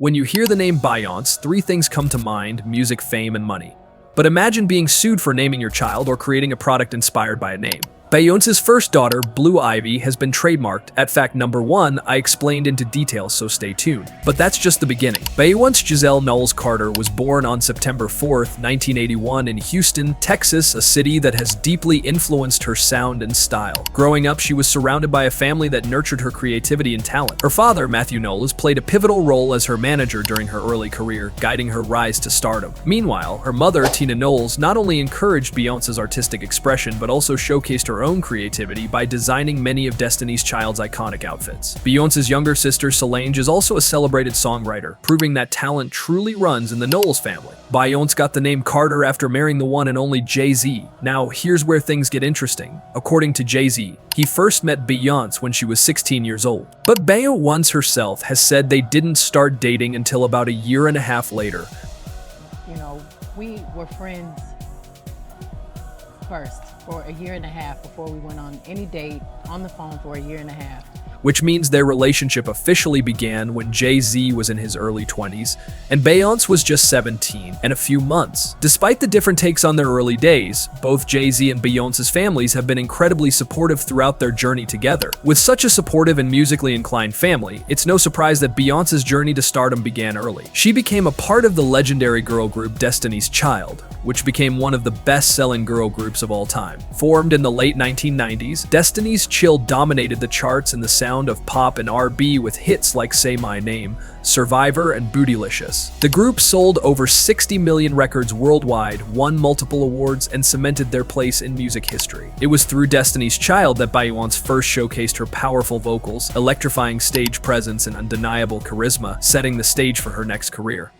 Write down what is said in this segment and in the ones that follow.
When you hear the name Beyoncé, three things come to mind: music, fame, and money. But imagine being sued for naming your child or creating a product inspired by a name. Beyoncé's first daughter, Blue Ivy, has been trademarked. At fact number 1, I explained into details, so stay tuned. But that's just the beginning. Beyoncé Giselle Knowles Carter was born on September 4th, 1981 in Houston, Texas, a city that has deeply influenced her sound and style. Growing up, she was surrounded by a family that nurtured her creativity and talent. Her father, Matthew Knowles, played a pivotal role as her manager during her early career, guiding her rise to stardom. Meanwhile, her mother, Tina Knowles, not only encouraged Beyoncé's artistic expression, but also showcased her own creativity by designing many of Destiny's Child's iconic outfits. Beyoncé's younger sister, Solange, is also a celebrated songwriter, proving that talent truly runs in the Knowles family. Beyoncé got the name Carter after marrying the one and only JayZ. Now, here's where things get interesting. According to JayZ, he first met Beyoncé when she was 16 years old. But Beyoncé herself has said they didn't start dating until about a year and a half later. You know, we were friends first for a year and a half before we went on any date on the phone for a year and a half. Which means their relationship officially began when JayZ was in his early 20s and Beyoncé was just 17 and a few months. Despite the different takes on their early days, both JayZ and Beyoncé's families have been incredibly supportive throughout their journey together. With such a supportive and musically inclined family, it's no surprise that Beyoncé's journey to stardom began early. She became a part of the legendary girl group Destiny's Child, which became one of the best-selling girl groups of all time. Formed in the late 1990s, Destiny's Child dominated the charts in the sound of pop and R&B with hits like Say My Name, Survivor, and Bootylicious. The group sold over 60 million records worldwide, won multiple awards, and cemented their place in music history. It was through Destiny's Child that Beyoncé first showcased her powerful vocals, electrifying stage presence, and undeniable charisma, setting the stage for her next career.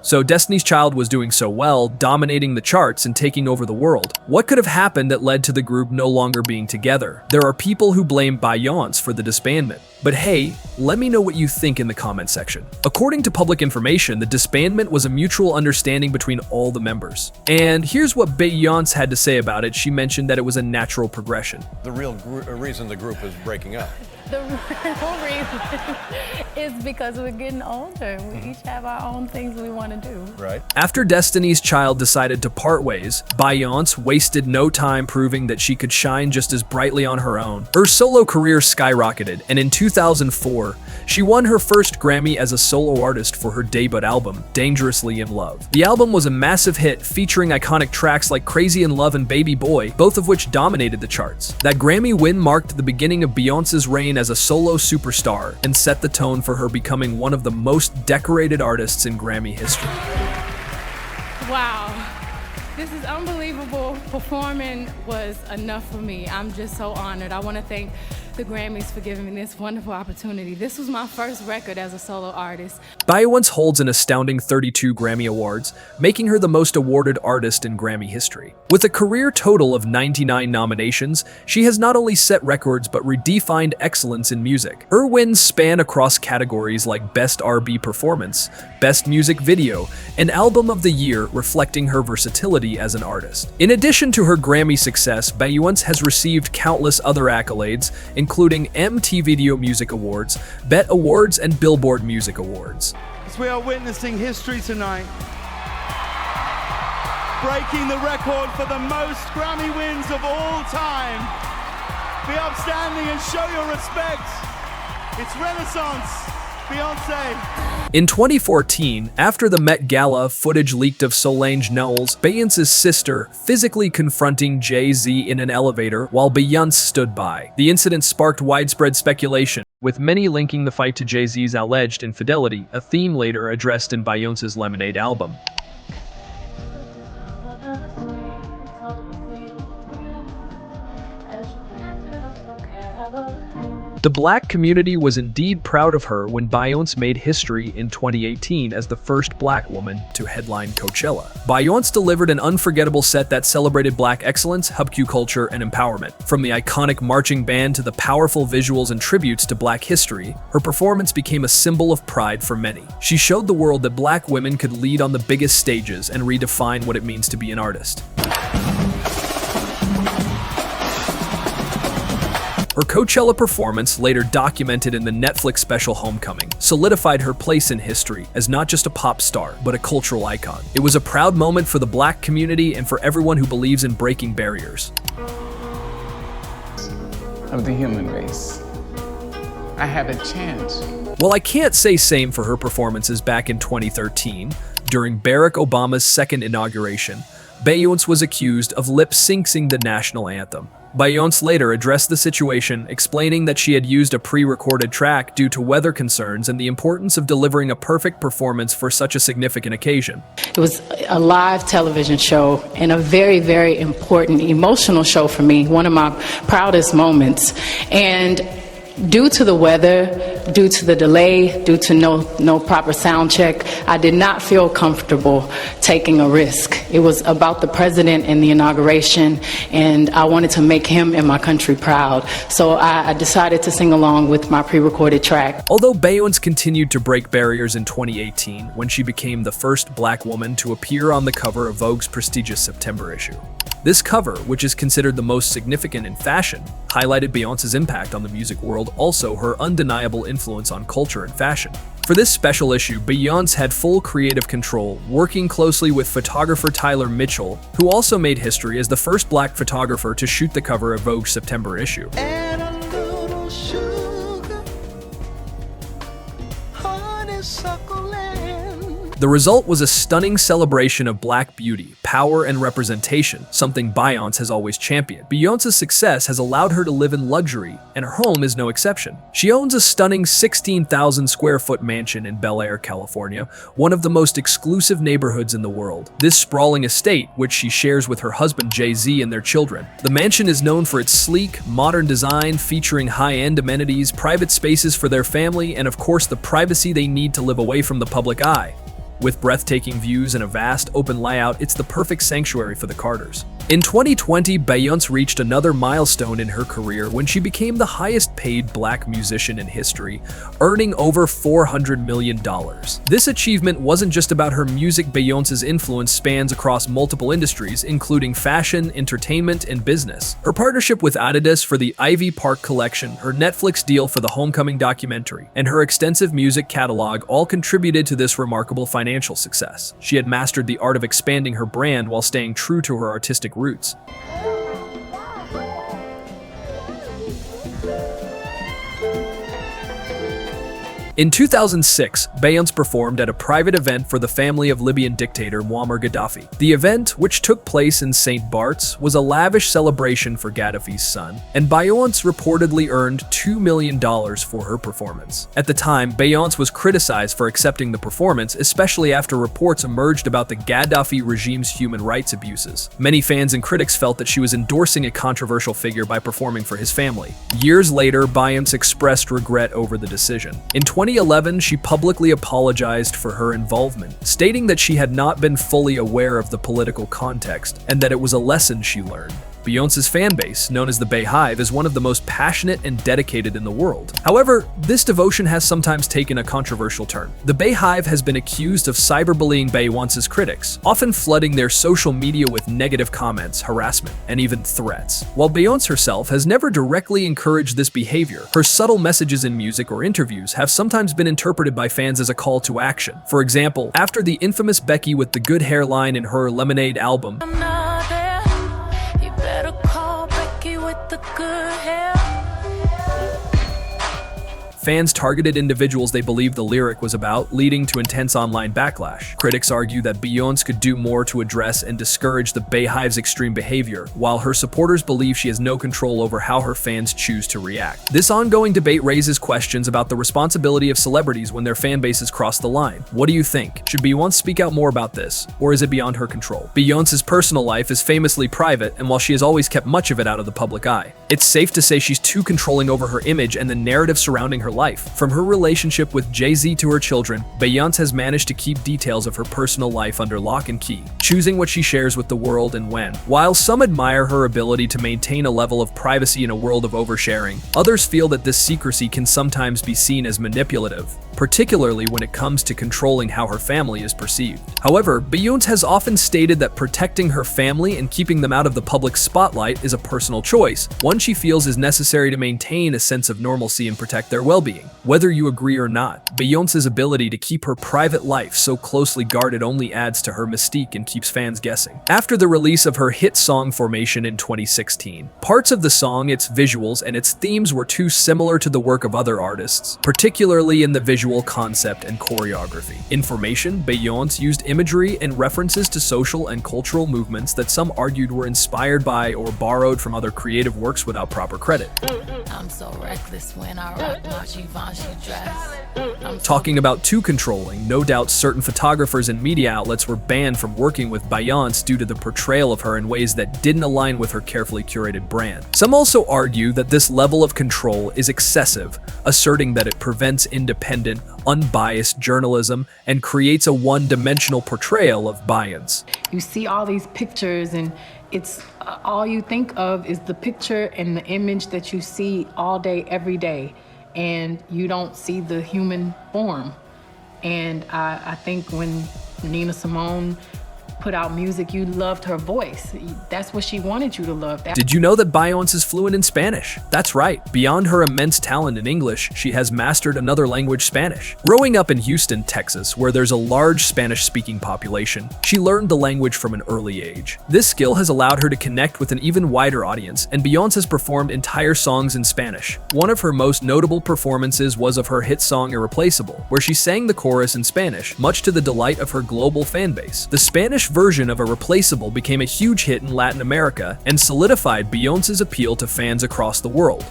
So Destiny's Child was doing so well, dominating the charts and taking over the world. What could have happened that led to the group no longer being together? There are people who blame Beyoncé for the disbandment. But hey, let me know what you think in the comment section. According to public information, the disbandment was a mutual understanding between all the members. And here's what Beyoncé had to say about it. She mentioned that it was a natural progression. The real reason the group is breaking up. The real reason is because we're getting older. We each have our own things we want to do. Right. After Destiny's Child decided to part ways, Beyoncé wasted no time proving that she could shine just as brightly on her own. Her solo career skyrocketed, and in 2004, she won her first Grammy as a solo artist for her debut album, Dangerously in Love. The album was a massive hit, featuring iconic tracks like Crazy in Love and Baby Boy, both of which dominated the charts. That Grammy win marked the beginning of Beyoncé's reign as a solo superstar and set the tone for her becoming one of the most decorated artists in Grammy history. Wow, this is unbelievable. Performing was enough for me. I'm just so honored. I want to thank the Grammys for giving me this wonderful opportunity. This was my first record as a solo artist. Beyoncé holds an astounding 32 Grammy Awards, making her the most awarded artist in Grammy history. With a career total of 99 nominations, she has not only set records but redefined excellence in music. Her wins span across categories like Best R&B Performance, Best Music Video, and Album of the Year, reflecting her versatility as an artist. In addition to her Grammy success, Beyoncé has received countless other accolades, including MTV Video Music Awards, BET Awards, and Billboard Music Awards. As we are witnessing history tonight, breaking the record for the most Grammy wins of all time. Be upstanding and show your respect. It's Renaissance, Beyoncé. In 2014, after the Met Gala footage leaked of Solange Knowles, Beyoncé's sister, physically confronting JayZ in an elevator while Beyoncé stood by. The incident sparked widespread speculation, with many linking the fight to JayZ's alleged infidelity, a theme later addressed in Beyoncé's Lemonade album. The Black community was indeed proud of her when Beyoncé made history in 2018 as the first Black woman to headline Coachella. Beyoncé delivered an unforgettable set that celebrated Black excellence, hubQ culture, and empowerment. From the iconic marching band to the powerful visuals and tributes to Black history, her performance became a symbol of pride for many. She showed the world that Black women could lead on the biggest stages and redefine what it means to be an artist. Her Coachella performance, later documented in the Netflix special Homecoming, solidified her place in history as not just a pop star, but a cultural icon. It was a proud moment for the Black community and for everyone who believes in breaking barriers. Of the human race, I have a chance. While I can't say same for her performances back in 2013, during Barack Obama's second inauguration, Beyoncé was accused of lip-syncing the national anthem. Beyoncé later addressed the situation, explaining that she had used a pre-recorded track due to weather concerns and the importance of delivering a perfect performance for such a significant occasion. It was a live television show and a very, very important, emotional show for me, one of my proudest moments. And due to the weather, due to the delay, due to no proper sound check, I did not feel comfortable taking a risk. It was about the president and the inauguration, and I wanted to make him and my country proud. So I decided to sing along with my pre-recorded track. Although Beyoncé continued to break barriers in 2018 when she became the first Black woman to appear on the cover of Vogue's prestigious September issue. This cover, which is considered the most significant in fashion, highlighted Beyoncé's impact on the music world, also her undeniable influence on culture and fashion. For this special issue, Beyoncé had full creative control, working closely with photographer Tyler Mitchell, who also made history as the first Black photographer to shoot the cover of Vogue's September issue. And a little sugar, honeysuckle land. The result was a stunning celebration of Black beauty, power, and representation, something Beyoncé has always championed. Beyoncé's success has allowed her to live in luxury, and her home is no exception. She owns a stunning 16,000 square foot mansion in Bel Air, California, one of the most exclusive neighborhoods in the world. This sprawling estate, which she shares with her husband JayZ and their children. The mansion is known for its sleek, modern design, featuring high-end amenities, private spaces for their family, and of course the privacy they need to live away from the public eye. With breathtaking views and a vast, open layout, it's the perfect sanctuary for the Carters. In 2020, Beyoncé reached another milestone in her career when she became the highest-paid Black musician in history, earning over $400 million. This achievement wasn't just about her music. Beyoncé's influence spans across multiple industries, including fashion, entertainment, and business. Her partnership with Adidas for the Ivy Park collection, her Netflix deal for the Homecoming documentary, and her extensive music catalog all contributed to this remarkable financial success. She had mastered the art of expanding her brand while staying true to her artistic roots. In 2006, Beyoncé performed at a private event for the family of Libyan dictator Muammar Gaddafi. The event, which took place in St. Bart's, was a lavish celebration for Gaddafi's son, and Beyoncé reportedly earned $2 million for her performance. At the time, Beyoncé was criticized for accepting the performance, especially after reports emerged about the Gaddafi regime's human rights abuses. Many fans and critics felt that she was endorsing a controversial figure by performing for his family. Years later, Beyoncé expressed regret over the decision. In 2011, she publicly apologized for her involvement, stating that she had not been fully aware of the political context and that it was a lesson she learned. Beyoncé's fan base, known as the Bey Hive, is one of the most passionate and dedicated in the world. However, this devotion has sometimes taken a controversial turn. The Bey Hive has been accused of cyberbullying Beyoncé's critics, often flooding their social media with negative comments, harassment, and even threats. While Beyoncé herself has never directly encouraged this behavior, her subtle messages in music or interviews have sometimes been interpreted by fans as a call to action. For example, after the infamous Becky with the good hairline in her Lemonade album, fans targeted individuals they believed the lyric was about, leading to intense online backlash. Critics argue that Beyoncé could do more to address and discourage the Bey Hive's extreme behavior, while her supporters believe she has no control over how her fans choose to react. This ongoing debate raises questions about the responsibility of celebrities when their fan bases cross the line. What do you think? Should Beyoncé speak out more about this, or is it beyond her control? Beyoncé's personal life is famously private, and while she has always kept much of it out of the public eye, it's safe to say she's too controlling over her image and the narrative surrounding her life. From her relationship with JayZ to her children, Beyoncé has managed to keep details of her personal life under lock and key, choosing what she shares with the world and when. While some admire her ability to maintain a level of privacy in a world of oversharing, others feel that this secrecy can sometimes be seen as manipulative, particularly when it comes to controlling how her family is perceived. However, Beyoncé has often stated that protecting her family and keeping them out of the public spotlight is a personal choice, one she feels is necessary to maintain a sense of normalcy and protect their well-being. Whether you agree or not, Beyoncé's ability to keep her private life so closely guarded only adds to her mystique and keeps fans guessing. After the release of her hit song Formation in 2016, parts of the song, its visuals, and its themes were too similar to the work of other artists, particularly in the visual concept and choreography. In Formation, Beyoncé used imagery and references to social and cultural movements that some argued were inspired by or borrowed from other creative works without proper credit. I'm so reckless when I rock my Givenchy dress. Talking about too controlling, no doubt certain photographers and media outlets were banned from working with Beyoncé due to the portrayal of her in ways that didn't align with her carefully curated brand. Some also argue that this level of control is excessive, asserting that it prevents independent, unbiased journalism and creates a one-dimensional portrayal of Beyoncé. You see all these pictures and it's all you think of is the picture and the image that you see all day, every day, and you don't see the human form. And I think when Nina Simone put out music, you loved her voice. That's what she wanted you to love. Did you know that Beyoncé is fluent in Spanish? That's right. Beyond her immense talent in English, she has mastered another language, Spanish. Growing up in Houston, Texas, where there's a large Spanish-speaking population, she learned the language from an early age. This skill has allowed her to connect with an even wider audience, and Beyoncé has performed entire songs in Spanish. One of her most notable performances was of her hit song Irreplaceable, where she sang the chorus in Spanish, much to the delight of her global fan base. The Spanish version of Irreplaceable became a huge hit in Latin America and solidified Beyoncé's appeal to fans across the world.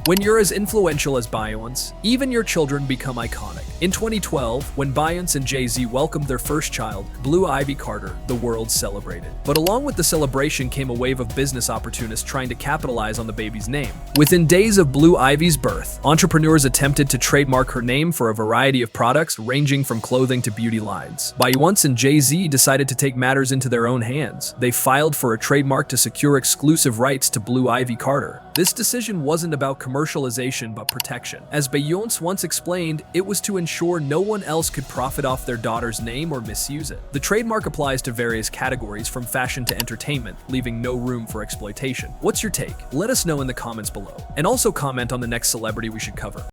When you're as influential as Beyoncé, even your children become iconic. In 2012, when Beyoncé and Jay-Z welcomed their first child, Blue Ivy Carter, the world celebrated. But along with the celebration came a wave of business opportunists trying to capitalize on the baby's name. Within days of Blue Ivy's birth, entrepreneurs attempted to trademark her name for a variety of products ranging from clothing to beauty lines. Beyoncé and Jay-Z decided to take matters into their own hands. They filed for a trademark to secure exclusive rights to Blue Ivy Carter. This decision wasn't about commercialization but protection. As Beyoncé once explained, it was to ensure no one else could profit off their daughter's name or misuse it. The trademark applies to various categories from fashion to entertainment, leaving no room for exploitation. What's your take? Let us know in the comments below. And also comment on the next celebrity we should cover.